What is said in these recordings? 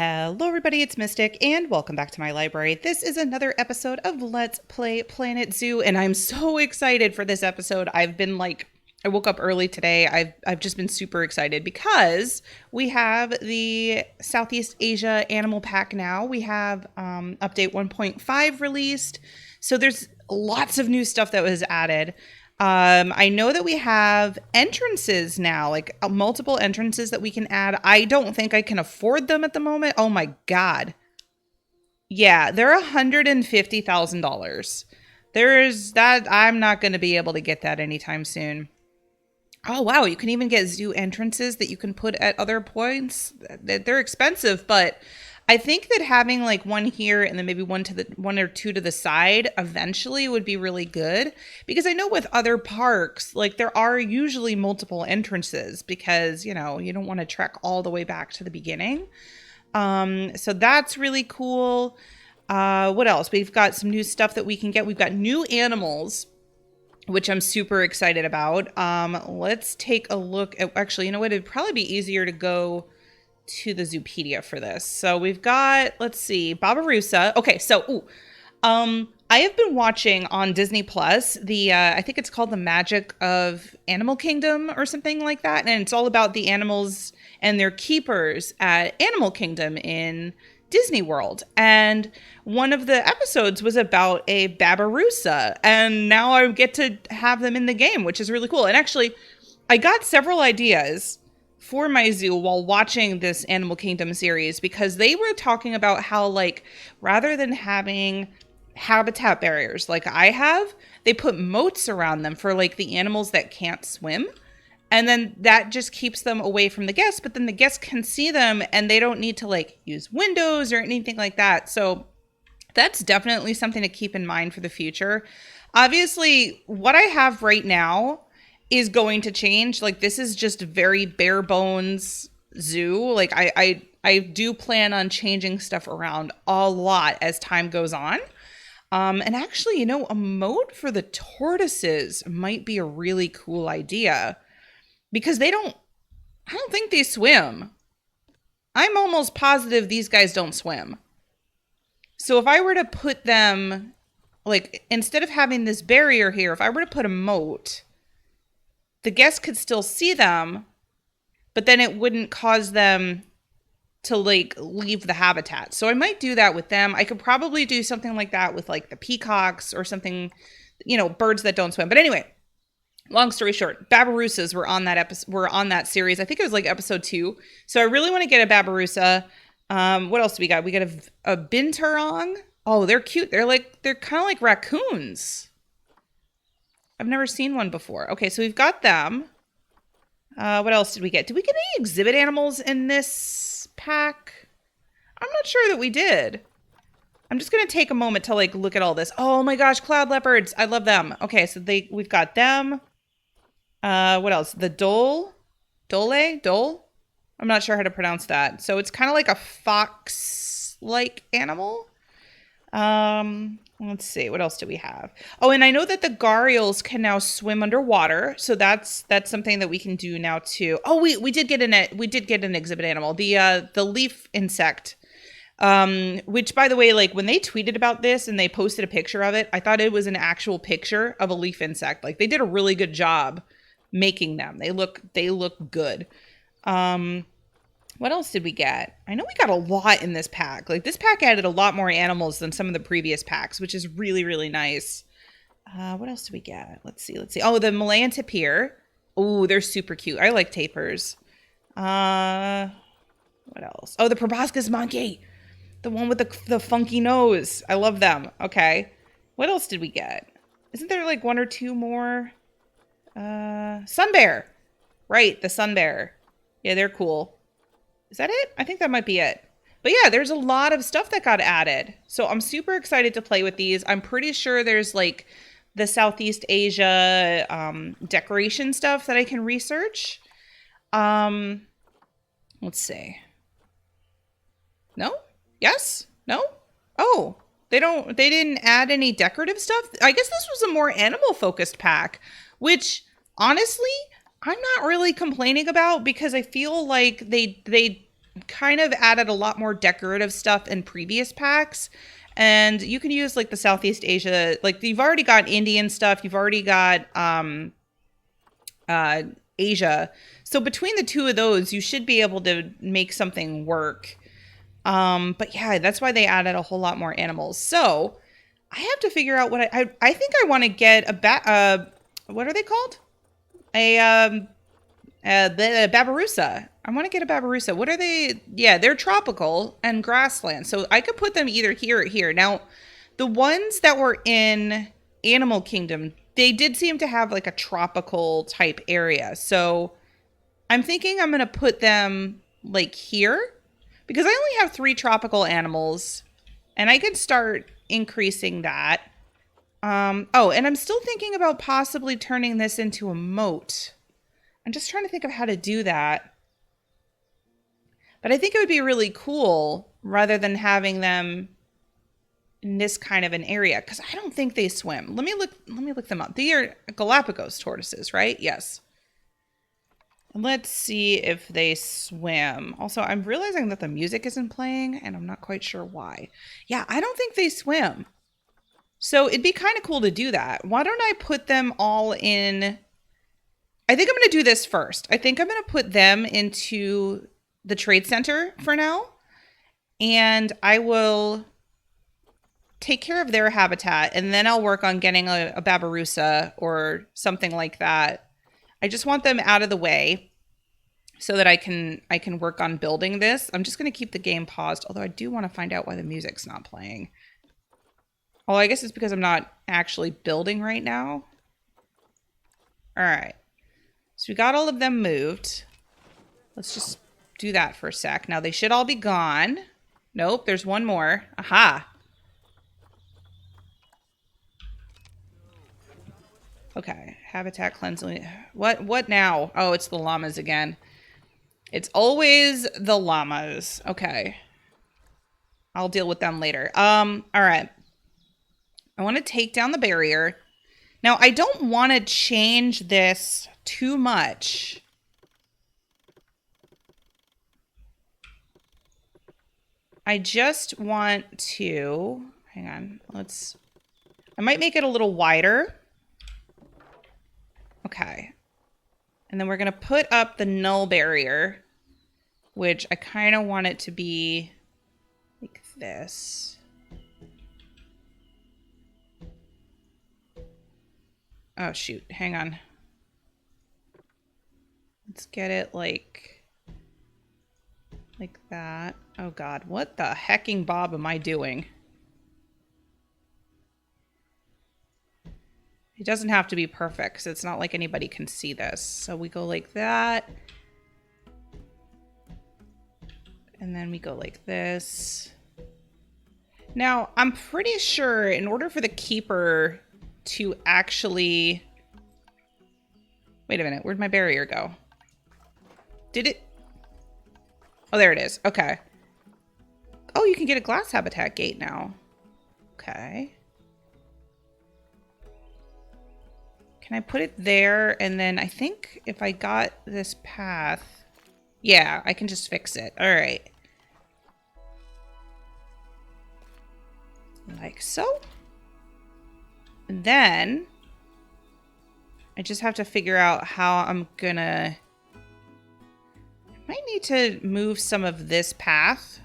Hello everybody, it's Mystic, and welcome back to my library. This is another episode of Let's Play Planet Zoo, and I'm so excited for this episode. I woke up early today. I've just been super excited because we have the Southeast Asia Animal Pack now. We have update 1.5 released, so there's lots of new stuff that was added. I know that we have entrances now, like multiple entrances that we can add. I don't think I can afford them at the moment. Oh my God. Yeah, they're $150,000. There's that. I'm not going to be able to get that anytime soon. Oh, wow. You can even get zoo entrances that you can put at other points. They're expensive, but I think that having like one here and then maybe one or two to the side eventually would be really good, because I know with other parks, like there are usually multiple entrances because, you know, you don't want to trek all the way back to the beginning. So that's really cool. What else? We've got some new stuff that we can get. We've got new animals, which I'm super excited about. Let's take a look at, actually, you know what? It'd probably be easier to go to the Zoopedia for this. So we've got, let's see, Babirusa. Okay, so I have been watching on Disney Plus the I think it's called The Magic of Animal Kingdom or something like that, and it's all about the animals and their keepers at Animal Kingdom in Disney World. And one of the episodes was about a Babirusa, and now I get to have them in the game, which is really cool. And actually, I got several ideas for my zoo while watching this Animal Kingdom series, because they were talking about how, like, rather than having habitat barriers like I have, they put moats around them for like the animals that can't swim. And then that just keeps them away from the guests, but then the guests can see them and they don't need to like use windows or anything like that. So that's definitely something to keep in mind for the future. Obviously, what I have right now is going to change. Like, this is just very bare bones zoo. Like, I do plan on changing stuff around a lot as time goes on. And actually, you know, a moat for the tortoises might be a really cool idea, because I don't think they swim. I'm almost positive these guys don't swim. So if I were to put them, like, instead of having this barrier here, if I were to put a moat, the guests could still see them, but then it wouldn't cause them to like leave the habitat. So I might do that with them. I could probably do something like that with like the peacocks or something, you know, birds that don't swim. But anyway, long story short, Babirusas were on that episode, were on that series. I think it was like episode 2. So I really want to get a Babirusa. What else do we got? We got a binturong. Oh, they're cute. They're kind of like raccoons. I've never seen one before. Okay, so we've got them. What else did we get? Did we get any exhibit animals in this pack? I'm not sure that we did. I'm just going to take a moment to like look at all this. Oh my gosh, cloud leopards. I love them. Okay, so we've got them. What else? The dole? I'm not sure how to pronounce that. So it's kind of like a fox-like animal. Let's see, what else do we have? Oh, and I know that the gharials can now swim underwater, so that's something that we can do now too. Oh, we did get an exhibit animal, the leaf insect, which, by the way, like when they tweeted about this and they posted a picture of it, I thought it was an actual picture of a leaf insect. Like, they did a really good job making them. They look good. What else did we get? I know we got a lot in this pack. Like, this pack added a lot more animals than some of the previous packs, which is really, really nice. What else did we get? Let's see. Oh, the Malayan tapir. Oh, they're super cute. I like tapirs. What else? Oh, the proboscis monkey. The one with the funky nose. I love them. Okay. What else did we get? Isn't there like one or two more? Sun bear. Right, the sun bear. Yeah, they're cool. Is that it? I think that might be it. But yeah, there's a lot of stuff that got added. So I'm super excited to play with these. I'm pretty sure there's like the Southeast Asia decoration stuff that I can research. Let's see. No? Yes? No? Oh, they didn't add any decorative stuff. I guess this was a more animal focused pack, which honestly, I'm not really complaining about, because I feel like they kind of added a lot more decorative stuff in previous packs. And you can use like the Southeast Asia, like you've already got Indian stuff. You've already got Asia. So between the two of those, you should be able to make something work. But yeah, that's why they added a whole lot more animals. So I have to figure out what I think I want to get what are they called? The Babirusa. I want to get a Babirusa. What are they? Yeah, they're tropical and grassland. So I could put them either here or here. Now, the ones that were in Animal Kingdom, they did seem to have like a tropical type area. So I'm thinking I'm going to put them like here because I only have 3 tropical animals and I could start increasing that. Oh, and I'm still thinking about possibly turning this into a moat. I'm just trying to think of how to do that. But I think it would be really cool rather than having them in this kind of an area because I don't think they swim. Let me look them up. They are Galapagos tortoises, right? Yes. And let's see if they swim. Also, I'm realizing that the music isn't playing and I'm not quite sure why. Yeah, I don't think they swim. So it'd be kind of cool to do that. Why don't I put them all in? I think I'm going to do this first. I think I'm going to put them into the trade center for now. And I will take care of their habitat. And then I'll work on getting a Babirusa or something like that. I just want them out of the way so that I can work on building this. I'm just going to keep the game paused. Although I do want to find out why the music's not playing. Oh, I guess it's because I'm not actually building right now. All right. So we got all of them moved. Let's just do that for a sec. Now they should all be gone. Nope, there's one more. Aha. Okay, habitat cleansing. What now? Oh, it's the llamas again. It's always the llamas. Okay. I'll deal with them later. All right. I want to take down the barrier. Now, I don't want to change this too much. I just want to, hang on, I might make it a little wider. Okay. And then we're going to put up the null barrier, which I kind of want it to be like this. Oh, shoot. Hang on. Let's get it like that. Oh, God. What the hecking bob am I doing? It doesn't have to be perfect because it's not like anybody can see this. So we go like that. And then we go like this. Now, I'm pretty sure in order for the keeper to actually... Wait a minute. Where'd my barrier go? Did it... Oh, there it is. Okay. Oh, you can get a glass habitat gate now. Okay. Can I put it there? And then I think if I got this path... Yeah, I can just fix it. All right. Like so. And then I just have to figure out how I'm gonna... I might need to move some of this path.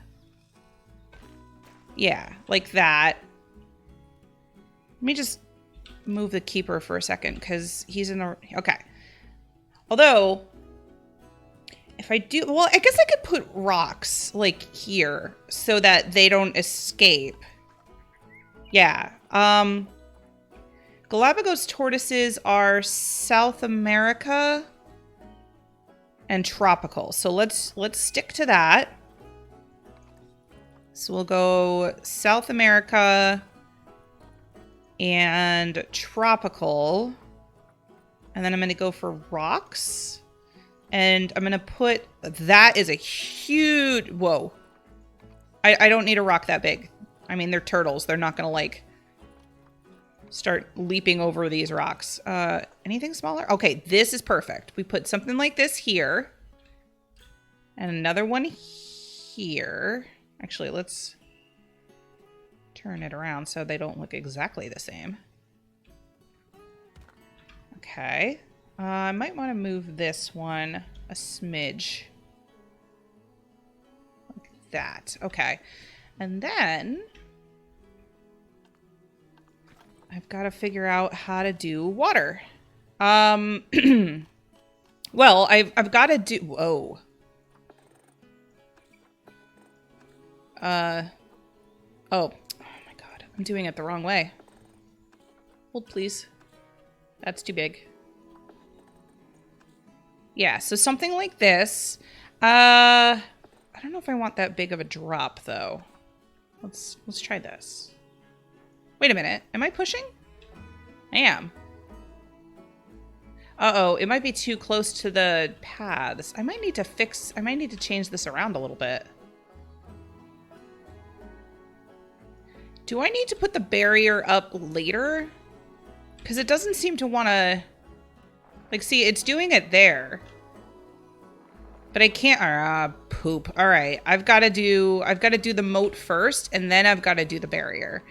Yeah, like that. Let me just move the keeper for a second because he's in the... Okay. Although, if I do... Well, I guess I could put rocks like here so that they don't escape. Yeah. Galapagos tortoises are South America and tropical. So let's stick to that. So we'll go South America and tropical. And then I'm going to go for rocks. And I'm going to put... That is a huge... Whoa. I don't need a rock that big. I mean, they're turtles. They're not going to, like, start leaping over these rocks. Anything smaller? Okay, this is perfect. We put something like this here. And another one here. Actually, let's turn it around so they don't look exactly the same. Okay. I might want to move this one a smidge. Like that. Okay. And then I've got to figure out how to do water. Well, I've got to do... Whoa. Oh my god. I'm doing it the wrong way. Hold, please. That's too big. Yeah, so something like this. I don't know if I want that big of a drop, though. Let's try this. Wait a minute. Am I pushing? I am. Uh-oh, it might be too close to the paths. I might need to change this around a little bit. Do I need to put the barrier up later? Because it doesn't seem to want to... Like, see, it's doing it there. But I can't... poop. All right, I've got to do the moat first, and then I've got to do the barrier.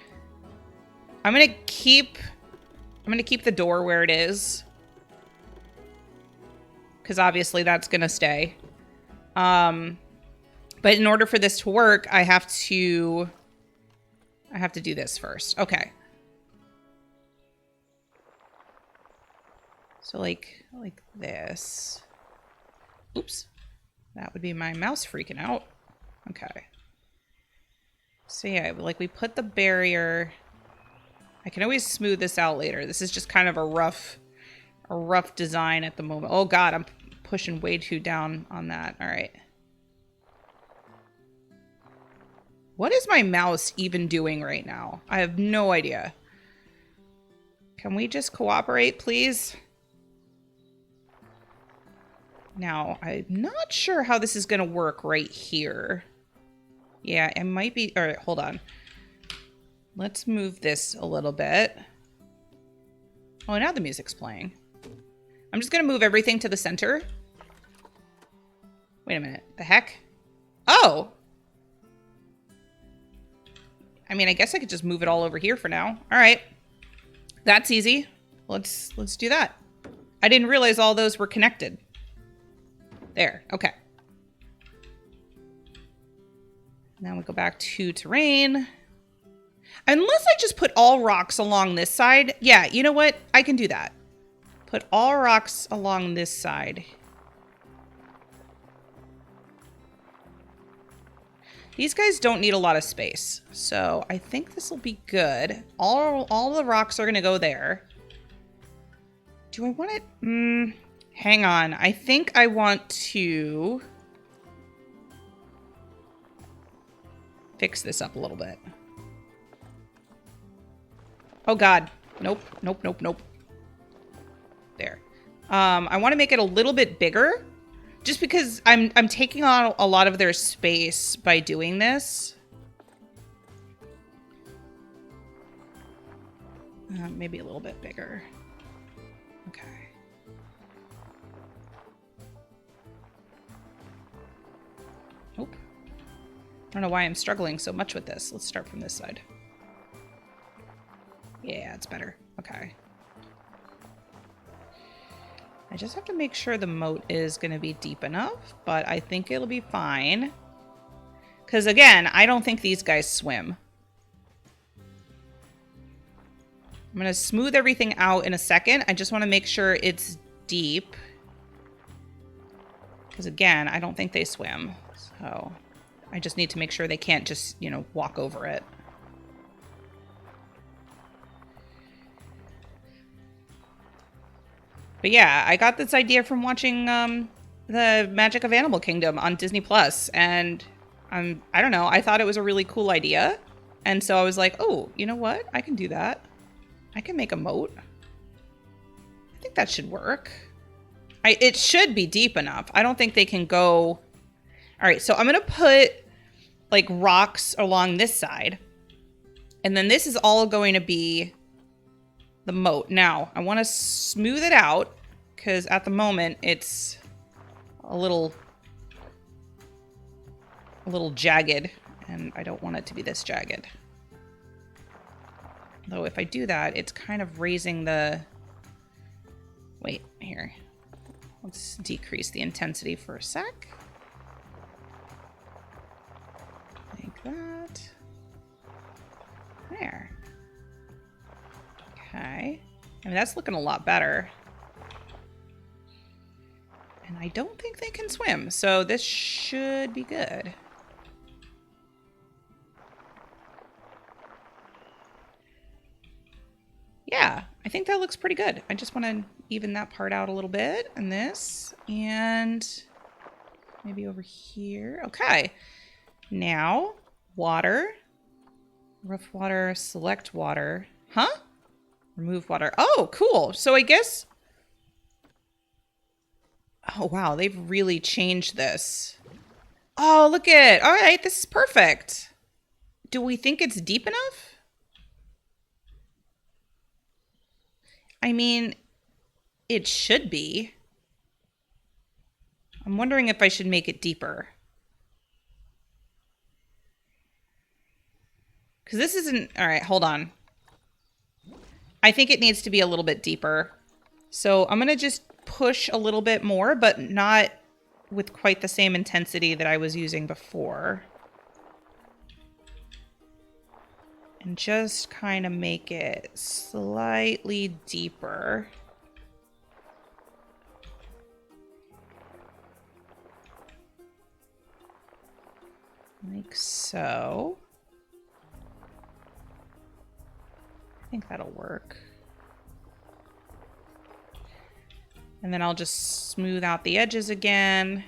I'm gonna keep the door where it is. Because obviously that's gonna stay. But in order for this to work, I have to do this first. Okay. So like this. Oops. That would be my mouse freaking out. Okay. So yeah, like we put the barrier. I can always smooth this out later. This is just kind of a rough design at the moment. Oh god, I'm pushing way too down on that. All right. What is my mouse even doing right now? I have no idea. Can we just cooperate, please? Now, I'm not sure how this is going to work right here. Yeah, it might be... All right, hold on. Let's move this a little bit. Oh, now the music's playing. I'm just going to move everything to the center. Wait a minute. The heck? Oh! I mean, I guess I could just move it all over here for now. All right. That's easy. Let's do that. I didn't realize all those were connected. There. Okay. Now we go back to terrain. Unless I just put all rocks along this side. Yeah, you know what? I can do that. Put all rocks along this side. These guys don't need a lot of space, so I think this will be good. All the rocks are going to go there. Do I want it? Hang on. I think I want to fix this up a little bit. Oh, God. Nope, nope, nope, nope. There. I want to make it a little bit bigger. Just because I'm taking on a lot of their space by doing this. Maybe a little bit bigger. Okay. Nope. I don't know why I'm struggling so much with this. Let's start from this side. Yeah, it's better. Okay. I just have to make sure the moat is going to be deep enough, but I think it'll be fine. Because again, I don't think these guys swim. I'm going to smooth everything out in a second. I just want to make sure it's deep. Because again, I don't think they swim. So I just need to make sure they can't just, you know, walk over it. But yeah, I got this idea from watching The Magic of Animal Kingdom on Disney Plus, and I don't know, I thought it was a really cool idea. And so I was like, oh, you know what? I can do that. I can make a moat. I think that should work. It should be deep enough. I don't think they can go... All right, so I'm going to put like rocks along this side. And then this is all going to be the moat. Now, I want to smooth it out because at the moment it's a little a little jagged, and I don't want it to be this jagged. Though if I do that, it's kind of raising the... Wait, here. Let's decrease the intensity for a sec. Like that. There. Okay. I mean, that's looking a lot better. And I don't think they can swim, so this should be good. Yeah, I think that looks pretty good. I just want to even that part out a little bit, and this, and maybe over here. Okay. Now, water. Rough water, select water. Huh? Remove water. Oh, cool. So I guess... Oh, wow. They've really changed this. Oh, look at it. All right. This is perfect. Do we think it's deep enough? I mean, it should be. I'm wondering if I should make it deeper. Because this isn't... All right, hold on. I think it needs to be a little bit deeper. So I'm going to just push a little bit more, but not with quite the same intensity that I was using before. And just kind of make it slightly deeper. Like so. I think that'll work. And then I'll just smooth out the edges again.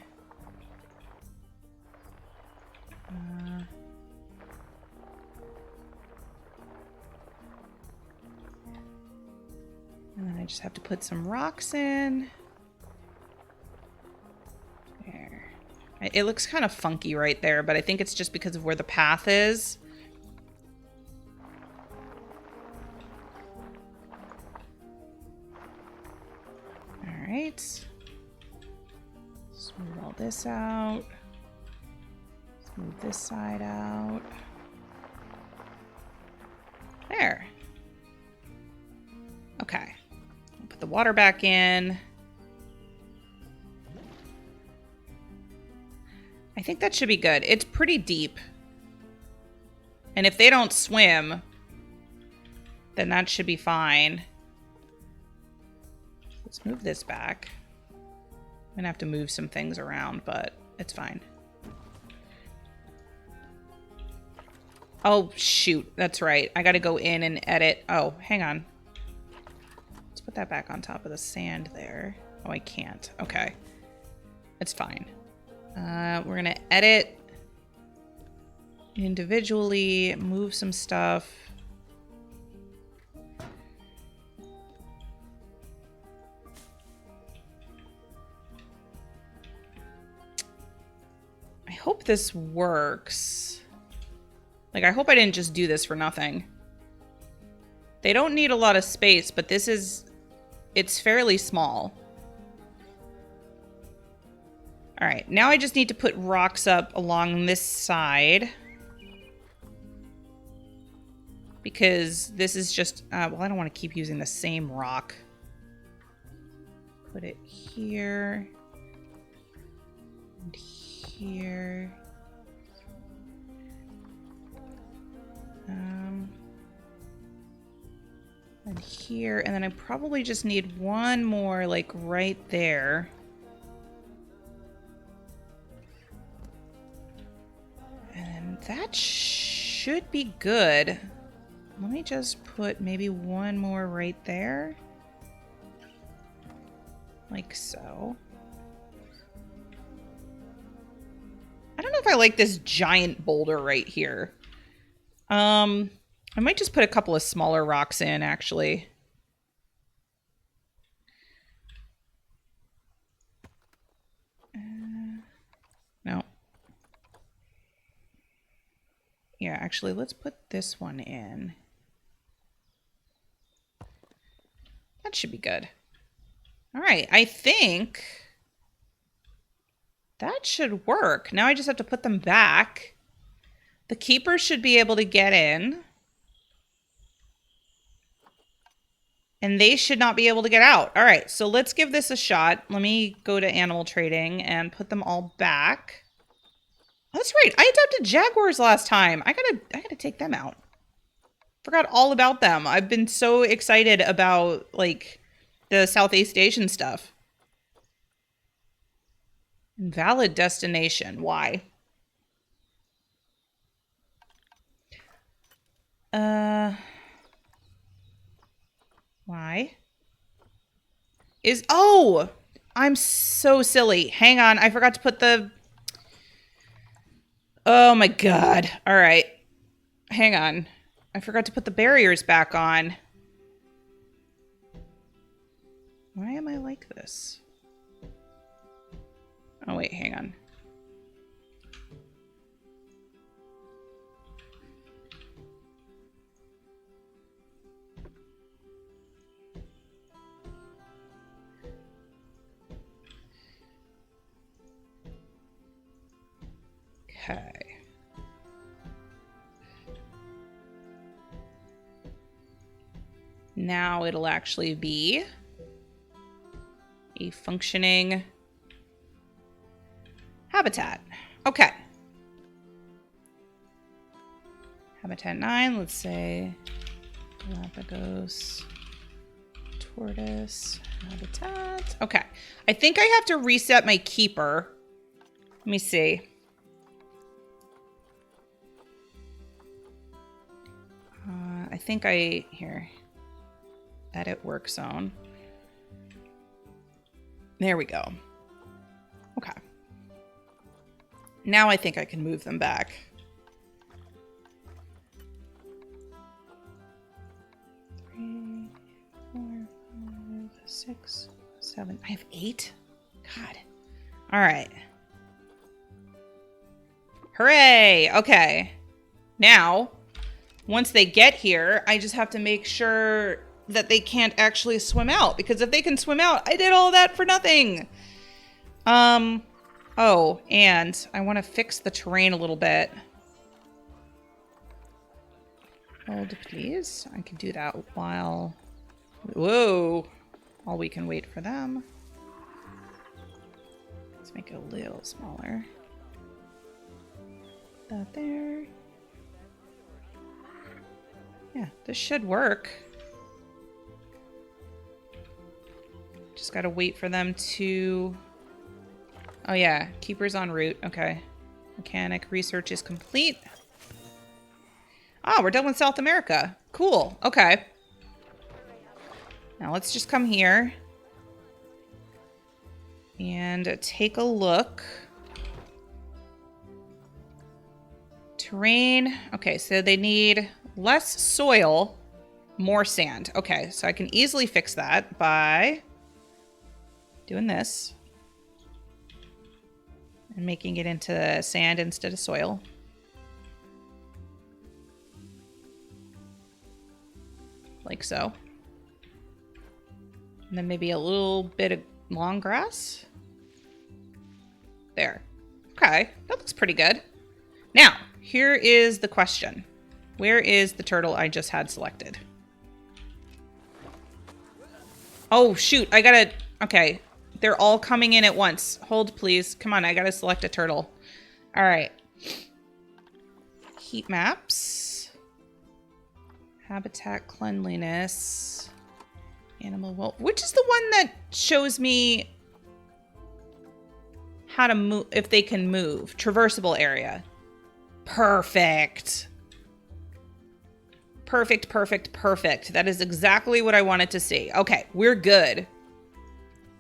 And then I just have to put some rocks in. There. It looks kind of funky right there, but I think it's just because of where the path is. All right. Smooth all this out. Smooth this side out. There. Okay. I'll put the water back in. I think that should be good. It's pretty deep. And if they don't swim, then that should be fine. Let's move this back. I'm gonna have to move some things around, but it's fine. Oh, shoot. That's right. I gotta go in and edit. Oh, hang on. Let's put that back on top of the sand there. Oh, I can't. Okay. It's fine. We're gonna edit individually, move some stuff. I hope this works. Like, I hope I didn't just do this for nothing. They don't need a lot of space, but this is... It's fairly small. All right, now I just need to put rocks up along this side. Because this is just... well, I don't want to keep using the same rock. Put it here. And here. And here. And then I probably just need one more, like, right there. And that should be good. Let me just put maybe one more right there. Like so. I don't know if I like this giant boulder right here. I might just put a couple of smaller rocks in, actually. No. Yeah, actually, let's put this one in. That should be good. All right, I think That should work. Now I just have to put them back. The keepers should be able to get in. And they should not be able to get out. All right, so let's give this a shot. Let me go to animal trading and put them all back. Oh, that's right. I adopted jaguars last time. I gotta take them out. Forgot all about them. I've been so excited about like the Southeast Asian stuff. Invalid destination. Why? Why? Oh, I'm so silly. Hang on. I forgot to put the... Oh my God. All right. Hang on. I forgot to put the barriers back on. Why am I like this? Oh wait, hang on. Okay. Now it'll actually be a functioning habitat. Okay. Habitat 9, let's say Galapagos tortoise habitat. Okay. I think I have to reset my keeper. Let me see. I think here, edit work zone. There we go. Okay. Now I think I can move them back. 3, 4, 5, 6, 7. I have 8? God. All right. Hooray. Okay. Now, once they get here, I just have to make sure that they can't actually swim out. Because if they can swim out, I did all that for nothing. Oh, and I want to fix the terrain a little bit. Hold, please. I can do that while... Whoa. While we can wait for them. Let's make it a little smaller. That there. Yeah, this should work. Just gotta wait for them to... Oh yeah, keepers en route. Okay. Mechanic research is complete. Oh, we're done with South America. Cool. Okay. Now let's just come here and take a look. Terrain. Okay, so they need less soil, more sand. Okay, so I can easily fix that by doing this and making it into sand instead of soil. Like so. And then maybe a little bit of long grass. There. Okay, that looks pretty good. Now, here is the question. Where is the turtle I just had selected? Oh, shoot. I gotta... Okay. They're all coming in at once. Hold, please. Come on, I gotta select a turtle. All right. Heat maps. Habitat cleanliness. Animal well. Which is the one that shows me how to move, if they can move? Traversable area. Perfect. Perfect, perfect, perfect. That is exactly what I wanted to see. Okay, we're good.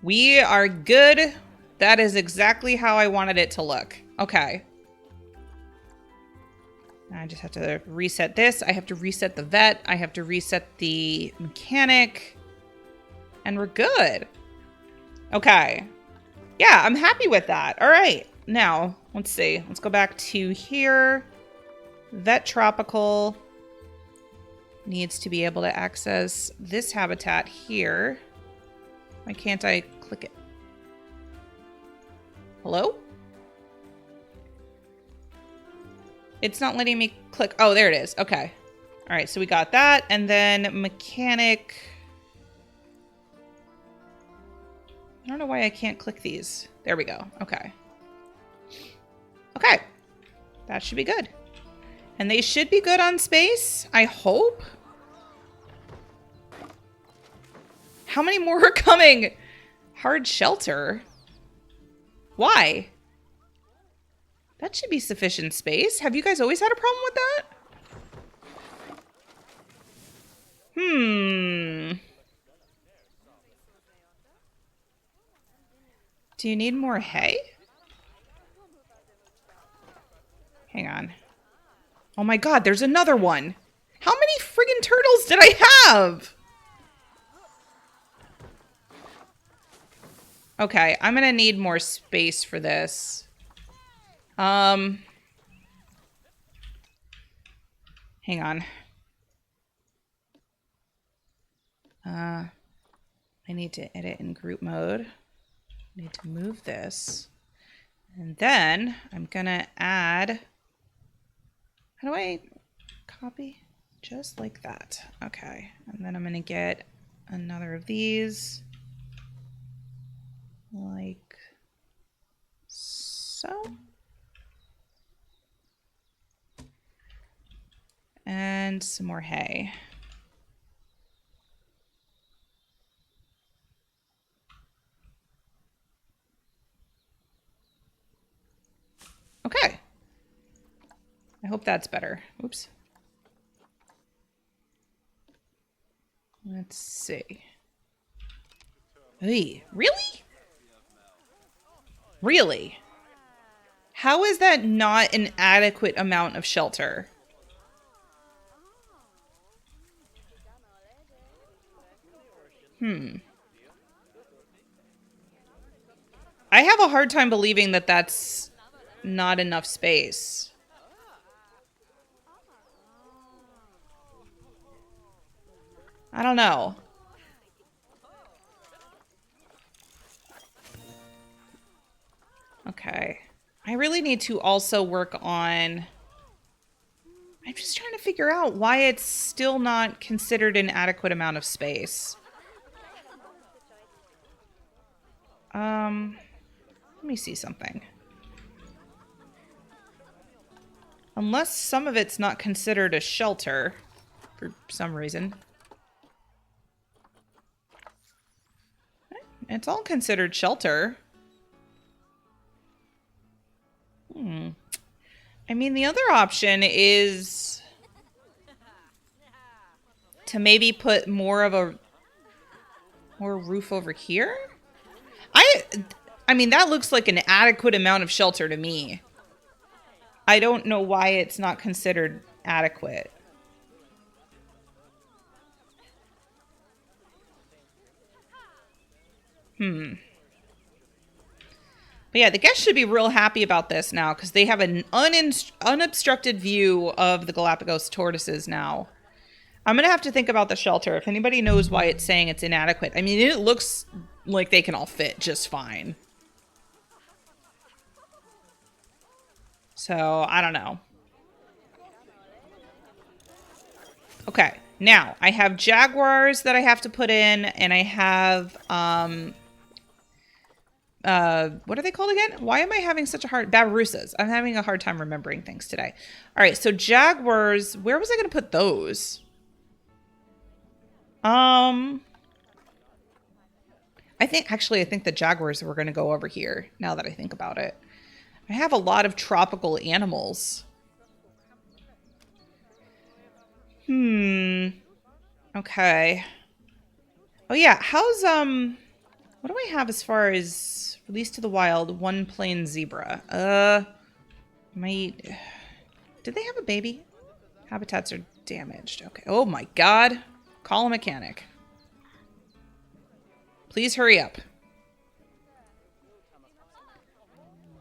We are good. That is exactly how I wanted it to look. Okay. I just have to reset this. I have to reset the vet. I have to reset the mechanic. And we're good. Okay. Yeah, I'm happy with that. All right. Now, let's see. Let's go back to here. Vet tropical needs to be able to access this habitat here. Why can't I click it? Hello? It's not letting me click. Oh, there it is. Okay. All right, so we got that. And then mechanic. I don't know why I can't click these. There we go. Okay. Okay. That should be good. And they should be good on space, I hope. How many more are coming? Hard shelter? Why? That should be sufficient space. Have you guys always had a problem with that? Do you need more hay? Hang on. Oh my god, there's another one. How many friggin' turtles did I have? Okay, I'm gonna need more space for this. Hang on. I need to edit in group mode. I need to move this. And then I'm gonna add, how do I copy? Just like that. Okay, and then I'm gonna get another of these. Like so. And some more hay. Okay. I hope that's better. Oops. Let's see. Hey, really? Really? How is that not an adequate amount of shelter? I have a hard time believing that that's not enough space. I don't know. Okay. I really need to also work on... I'm just trying to figure out why it's still not considered an adequate amount of space. Let me see something. Unless some of it's not considered a shelter for some reason. It's all considered shelter. I mean, the other option is to maybe put more roof over here. I mean, that looks like an adequate amount of shelter to me. I don't know why it's not considered adequate. But yeah, the guests should be real happy about this now because they have an unobstructed view of the Galapagos tortoises now. I'm going to have to think about the shelter. If anybody knows why it's saying it's inadequate. I mean, it looks like they can all fit just fine. So, I don't know. Okay, now I have jaguars that I have to put in, and I have, what are they called again? Why am I having such a hard, Babirusas. I'm having a hard time remembering things today. All right, so jaguars, where was I going to put those? I think the jaguars were going to go over here, now that I think about it. I have a lot of tropical animals. Okay. Oh yeah, how's what do I have as far as released to the wild? One plain zebra. Did they have a baby? Habitats are damaged. Okay. Oh my god. Call a mechanic. Please hurry up.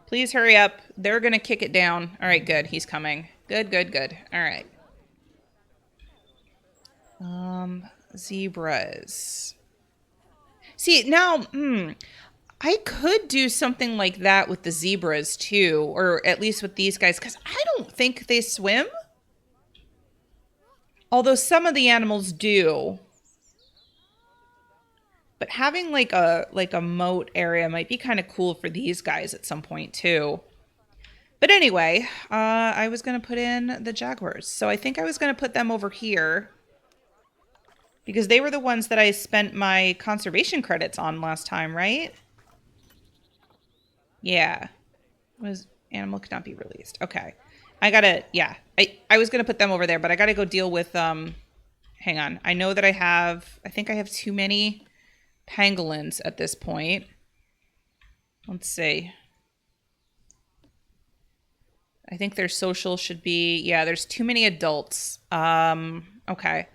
Please hurry up. They're gonna kick it down. All right, good. He's coming. Good, good, good. All right. Zebras. See, now, I could do something like that with the zebras too, or at least with these guys, because I don't think they swim. Although some of the animals do. But having like a moat area might be kind of cool for these guys at some point too. But anyway, I was going to put in the jaguars. So I think I was going to put them over here. Because they were the ones that I spent my conservation credits on last time, right? Yeah. Was animal cannot be released. Okay. I gotta, yeah. I was gonna put them over there, but I gotta go deal with, hang on. I know that I think I have too many pangolins at this point. Let's see. I think their social should be, yeah, there's too many adults. Okay.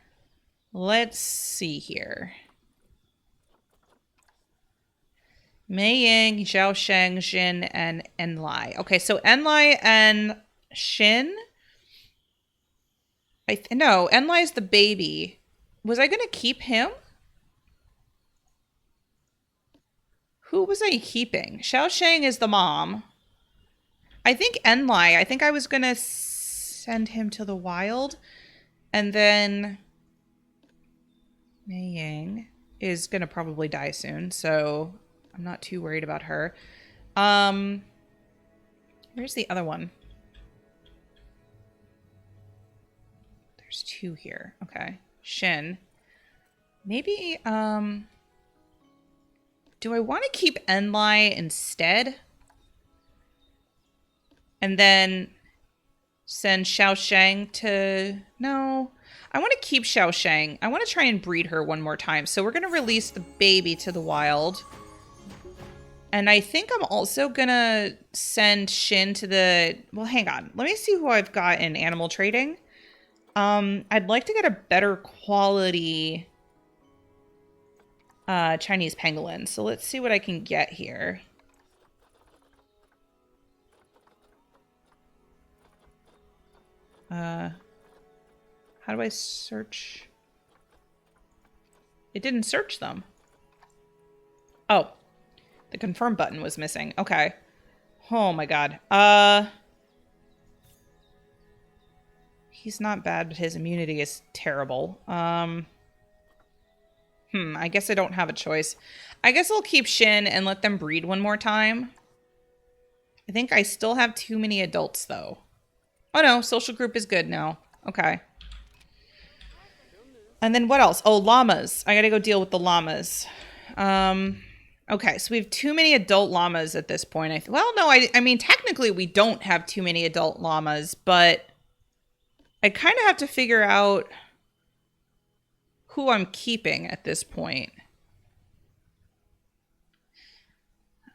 Let's see here. Mei Ying, Zhao Sheng, Xin, and Enlai. Okay, so Enlai and Xin. No, Enlai's the baby. Was I going to keep him? Who was I keeping? Xiao Sheng is the mom. I think Enlai. I think I was going to send him to the wild. And then Mei Ying is going to probably die soon. So I'm not too worried about her. Where's the other one? There's two here. Okay. Shin. Maybe, do I want to keep Enlai instead? And then send Xiao Sheng to... No. I want to keep Xiao Sheng. I want to try and breed her one more time. So we're going to release the baby to the wild. And I think I'm also going to send Shin to the... Well, hang on. Let me see who I've got in animal trading. I'd like to get a better quality Chinese pangolin. So let's see what I can get here. How do I search? It didn't search them. Oh, the confirm button was missing. Okay. Oh my god. He's not bad, but his immunity is terrible. I guess I don't have a choice. I guess I'll keep Shin and let them breed one more time. I think I still have too many adults, though. Oh, no. Social group is good now. Okay. And then what else? Oh, llamas. I gotta go deal with the llamas. Okay, so we have too many adult llamas at this point. Well, no, I mean, technically we don't have too many adult llamas, but I kind of have to figure out who I'm keeping at this point.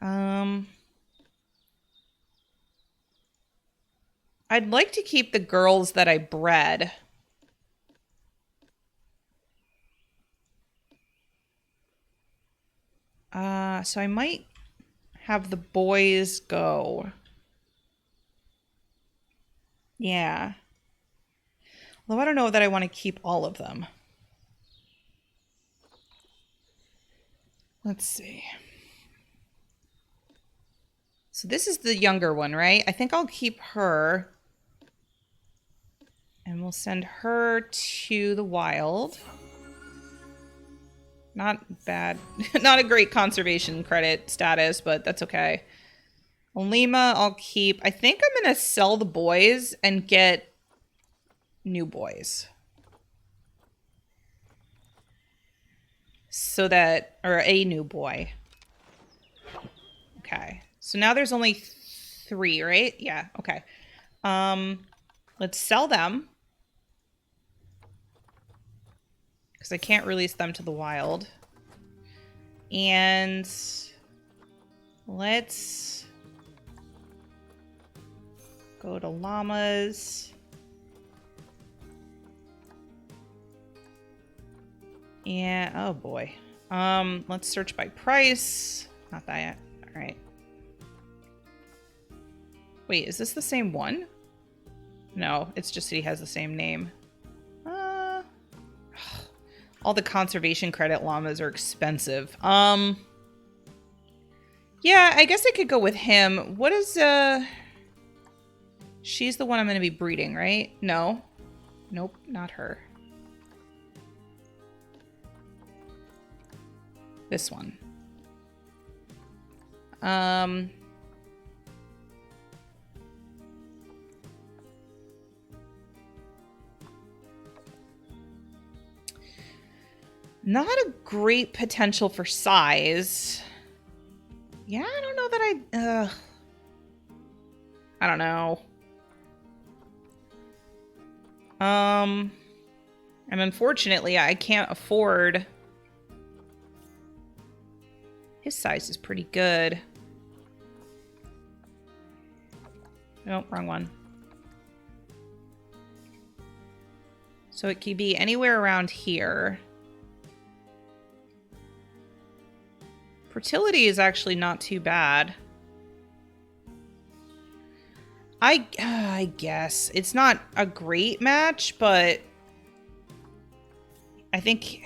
I'd like to keep the girls that I bred. So I might have the boys go. Yeah. Although I don't know that I want to keep all of them. Let's see. So this is the younger one, right? I think I'll keep her. And we'll send her to the wild. Not bad. Not a great conservation credit status, but that's okay. Lima, I'll keep. I think I'm going to sell the boys and get new boys. So that, or a new boy. Okay. So now there's only 3, right? Yeah, okay. Let's sell them. Because I can't release them to the wild. And let's go to llamas. And oh boy. Let's search by price. Not that yet. All right. Wait, is this the same one? No, it's just that he has the same name. All the conservation credit llamas are expensive. Yeah, I guess I could go with him. What is, she's the one I'm going to be breeding, right? No. Nope, not her. This one. Not a great potential for size. Yeah, I don't know that I don't know. And unfortunately, I can't afford... His size is pretty good. Nope, wrong one. So it could be anywhere around here. Fertility is actually not too bad. I guess. It's not a great match, but... I think...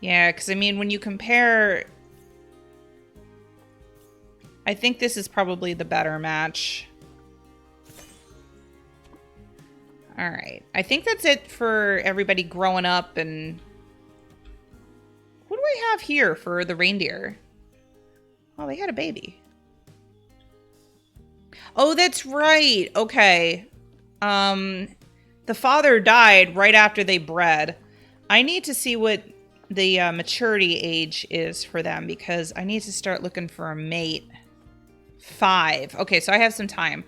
Yeah, because I mean, when you compare... I think this is probably the better match. Alright. I think that's it for everybody growing up and... What do I have here for the reindeer? Oh, they had a baby. Oh, that's right. Okay. The father died right after they bred. I need to see what the maturity age is for them because I need to start looking for a mate. 5. Okay, so I have some time.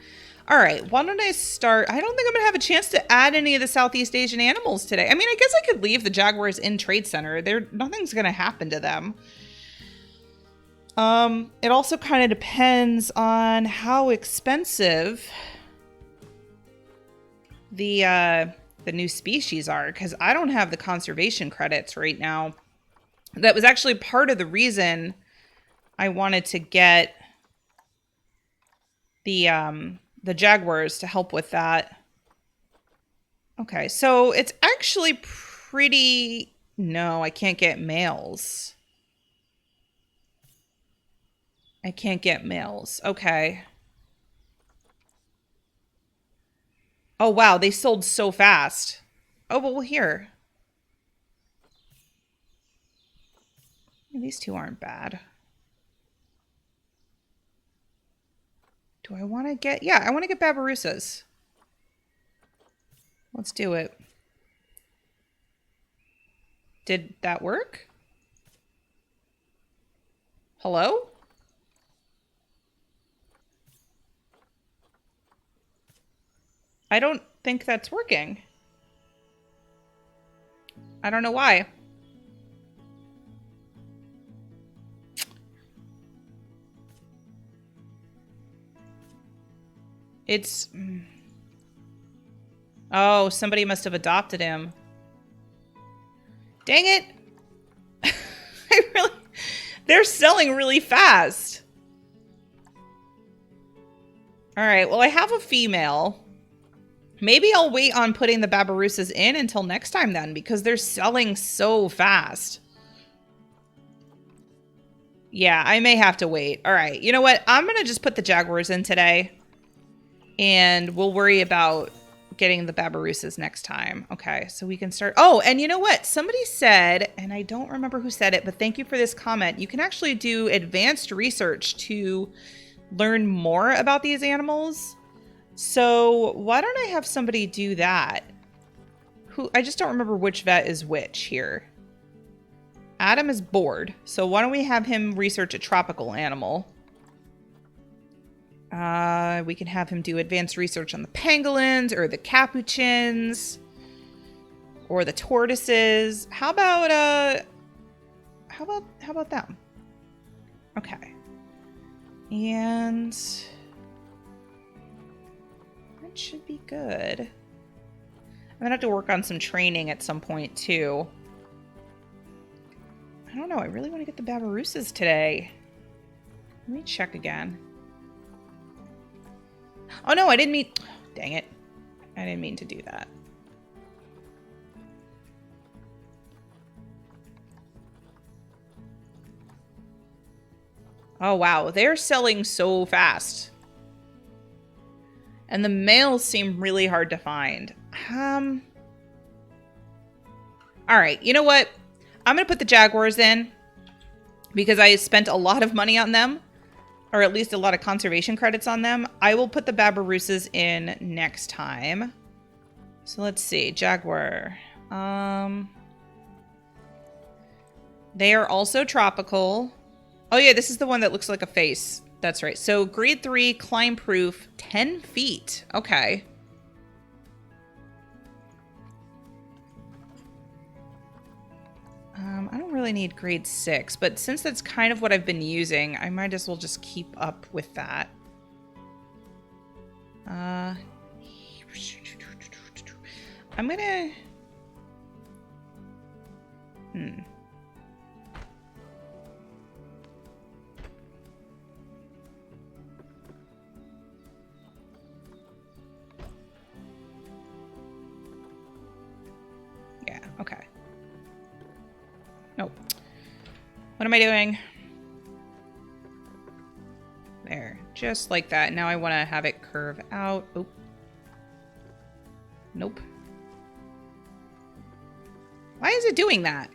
All right, why don't I start? I don't think I'm going to have a chance to add any of the Southeast Asian animals today. I mean, I guess I could leave the jaguars in Trade Center. Nothing's going to happen to them. It also kind of depends on how expensive the new species are, because I don't have the conservation credits right now. That was actually part of the reason I wanted to get the jaguars to help with that. Okay, so it's actually pretty... No, I can't get males. I can't get males. Okay. Oh, wow, they sold so fast. Oh, well, here. These two aren't bad. Do I want to get... Yeah, I want to get Babirusas. Let's do it. Did that work? Hello? I don't think that's working. I don't know why. It's... Oh, somebody must have adopted him. Dang it! They're selling really fast. Alright, well I have a female. Maybe I'll wait on putting the Babirusas in until next time then, because they're selling so fast. Yeah, I may have to wait. Alright, you know what? I'm going to just put the jaguars in today. And we'll worry about getting the Babirusas next time. Okay, so we can start. Oh, and you know what? Somebody said, and I don't remember who said it, but thank you for this comment. You can actually do advanced research to learn more about these animals. So why don't I have somebody do that? I just don't remember which vet is which here. Adam is bored. So why don't we have him research a tropical animal? We can have him do advanced research on the pangolins or the capuchins or the tortoises. How about them? Okay. And that should be good. I'm gonna have to work on some training at some point too. I don't know. I really want to get the Babirusas today. Let me check again. Oh no, I didn't mean... Dang it. I didn't mean to do that. Oh, wow. They're selling so fast. And the males seem really hard to find. All right. You know what? I'm going to put the jaguars in because I spent a lot of money on them, or at least a lot of conservation credits on them. I will put the Babirusas in next time. So let's see. Jaguar. They are also tropical. Oh, yeah. This is the one that looks like a face. That's right. So grade 3, climb proof, 10 feet. Okay. I don't really need grade 6, but since that's kind of what I've been using, I might as well just keep up with that. I'm gonna... Yeah, okay. Nope. What am I doing? There. Just like that. Now I want to have it curve out. Oh. Nope. Why is it doing that?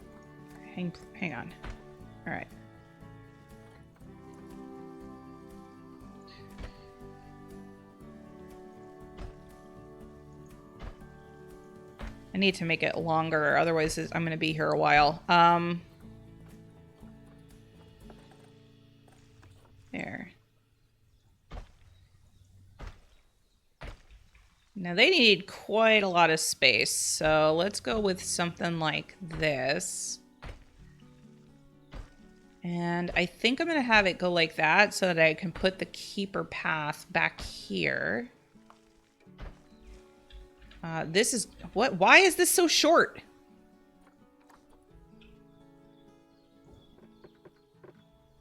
Hang on. All right. I need to make it longer, otherwise I'm going to be here a while. There. Now they need quite a lot of space, so let's go with something like this. And I think I'm going to have it go like that so that I can put the keeper path back here. This is... What? Why is this so short?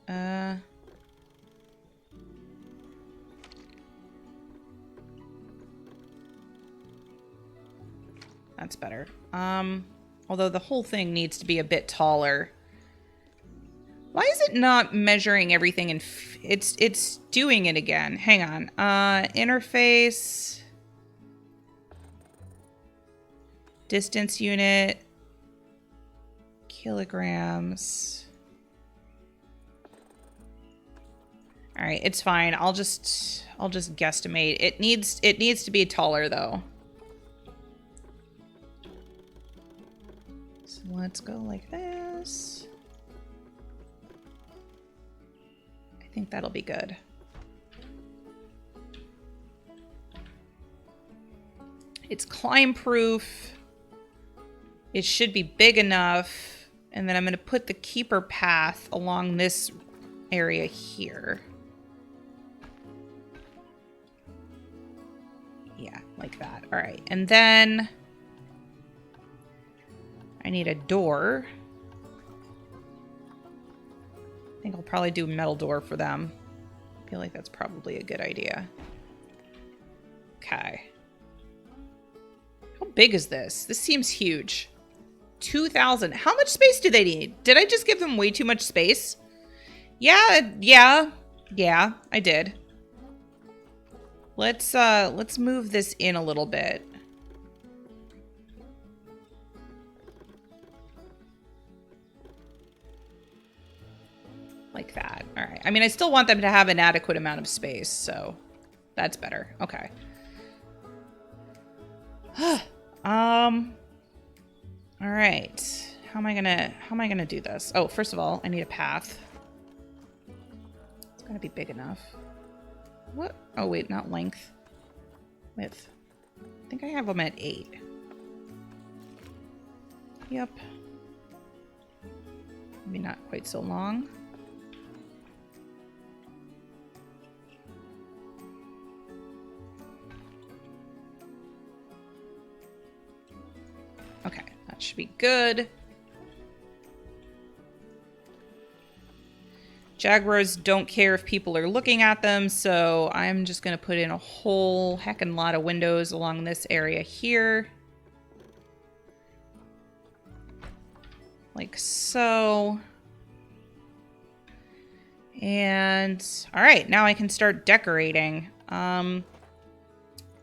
That's better. Although the whole thing needs to be a bit taller. Why is it not measuring everything and it's doing it again? Hang on. Interface. Distance unit. Kilograms. All right, it's fine. I'll just guesstimate. It needs to be taller though. So let's go like this. I think that'll be good. It's climb proof. It should be big enough. And then I'm going to put the keeper path along this area here. Yeah, like that. All right. And then I need a door. I think I'll probably do a metal door for them. I feel like that's probably a good idea. Okay. How big is this? This seems huge. 2,000. How much space do they need? Did I just give them way too much space? Yeah, I did. Let's move this in a little bit. Like that. All right. I mean, I still want them to have an adequate amount of space, so that's better. Okay. All right. How am I gonna do this? Oh, first of all, I need a path. It's gotta be big enough. What? Oh, wait, not length. Width. I think I have them at 8. Yep. Maybe not quite so long. Okay, that should be good. Jaguars don't care if people are looking at them, so I'm just going to put in a whole heckin' lot of windows along this area here. Like so. And all right, now I can start decorating.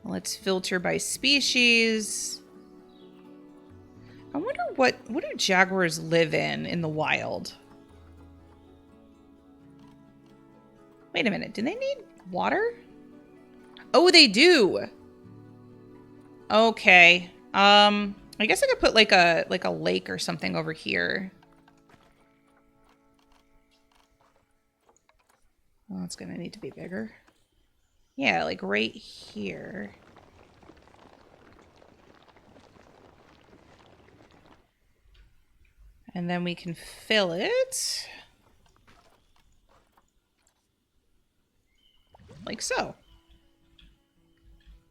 Let's filter by species. I wonder what do jaguars live in the wild? Wait a minute, do they need water? Oh, they do. Okay. I guess I could put like a lake or something over here. Well, it's gonna need to be bigger. Yeah, like right here. And then we can fill it. Like so.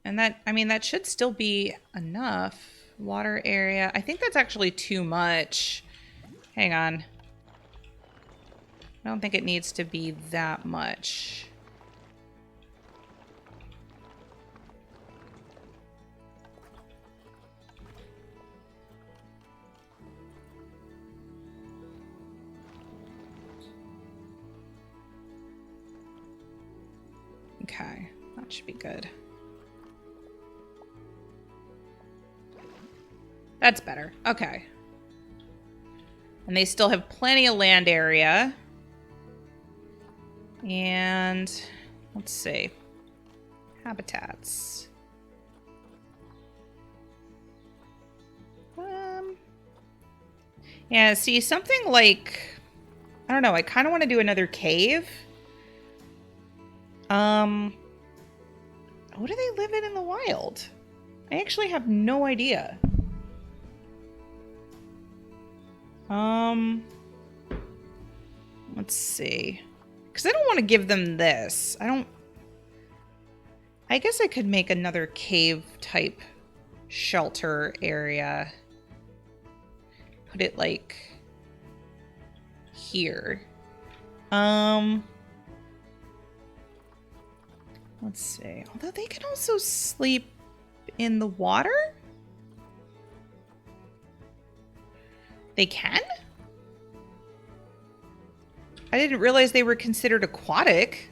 And that, I mean, that should still be enough. Water area. I think that's actually too much. Hang on. I don't think it needs to be that much. Okay, that should be good. That's better. Okay. And they still have plenty of land area. And let's see. Habitats. Yeah, see, something like, I don't know, I kind of want to do another cave. What do they live in the wild? I actually have no idea. Let's see. Because I don't want to give them this. I guess I could make another cave type shelter area. Put it like here. Let's see. Although they can also sleep in the water? They can? I didn't realize they were considered aquatic.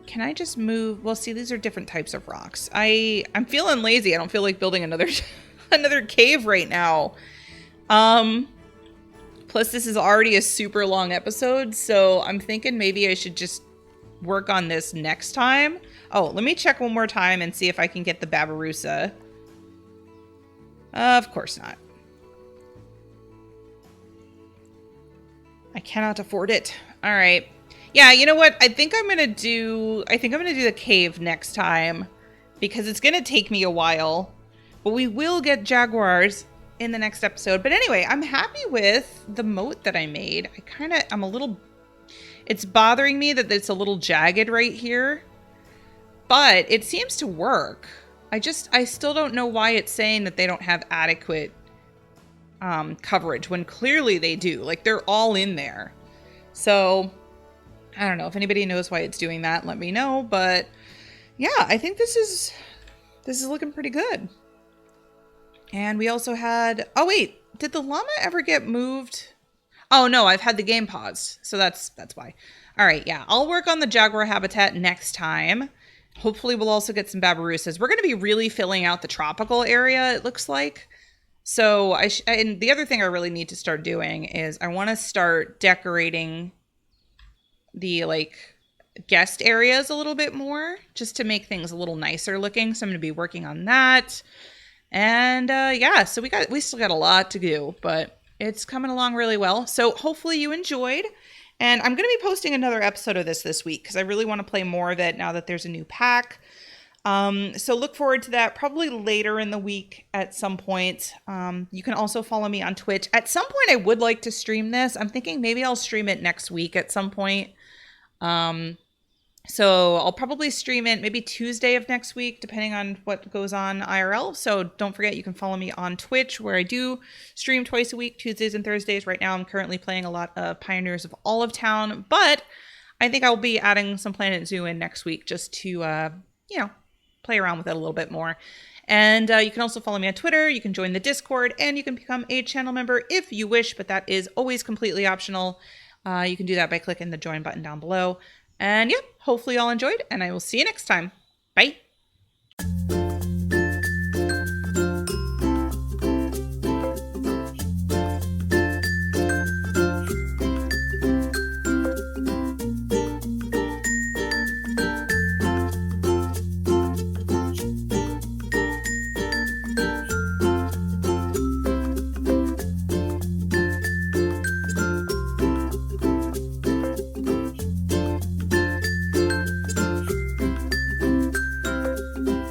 Can I just move? Well, see, these are different types of rocks. I'm feeling lazy. I don't feel like building another another cave right now. Plus, this is already a super long episode, so I'm thinking maybe I should just work on this next time. Oh, let me check one more time and see if I can get the Babirusa. Of course not. I cannot afford it. All right. Yeah, you know what? I think I'm gonna do the cave next time because it's gonna take me a while. But we will get jaguars in the next episode. But anyway, I'm happy with the moat that I made. It's bothering me that it's a little jagged right here. But it seems to work. I still don't know why it's saying that they don't have adequate coverage when clearly they do. Like, they're all in there. So, I don't know. If anybody knows why it's doing that, let me know. But, yeah, I think this is looking pretty good. And we also had... Oh, wait. Did the llama ever get moved? Oh, no. I've had the game paused. So that's why. All right, yeah. I'll work on the jaguar habitat next time. Hopefully, we'll also get some Babirusas. We're going to be really filling out the tropical area, it looks like. So, and the other thing I really need to start doing is I want to start decorating the, like, guest areas a little bit more, just to make things a little nicer looking. So I'm going to be working on that. And, yeah, so we still got a lot to do, but it's coming along really well. So hopefully you enjoyed. And I'm going to be posting another episode of this week because I really want to play more of it now that there's a new pack. So look forward to that probably later in the week at some point. You can also follow me on Twitch. At some point, I would like to stream this. I'm thinking maybe I'll stream it next week at some point. So I'll probably stream it maybe Tuesday of next week, depending on what goes on IRL. So don't forget, you can follow me on Twitch, where I do stream twice a week, Tuesdays and Thursdays. Right now, I'm currently playing a lot of Pioneers of Olive Town, but I think I'll be adding some Planet Zoo in next week just to, play around with it a little bit more. And you can also follow me on Twitter. You can join the Discord, and you can become a channel member if you wish, but that is always completely optional. You can do that by clicking the join button down below. And yeah, hopefully you all enjoyed, and I will see you next time. Bye.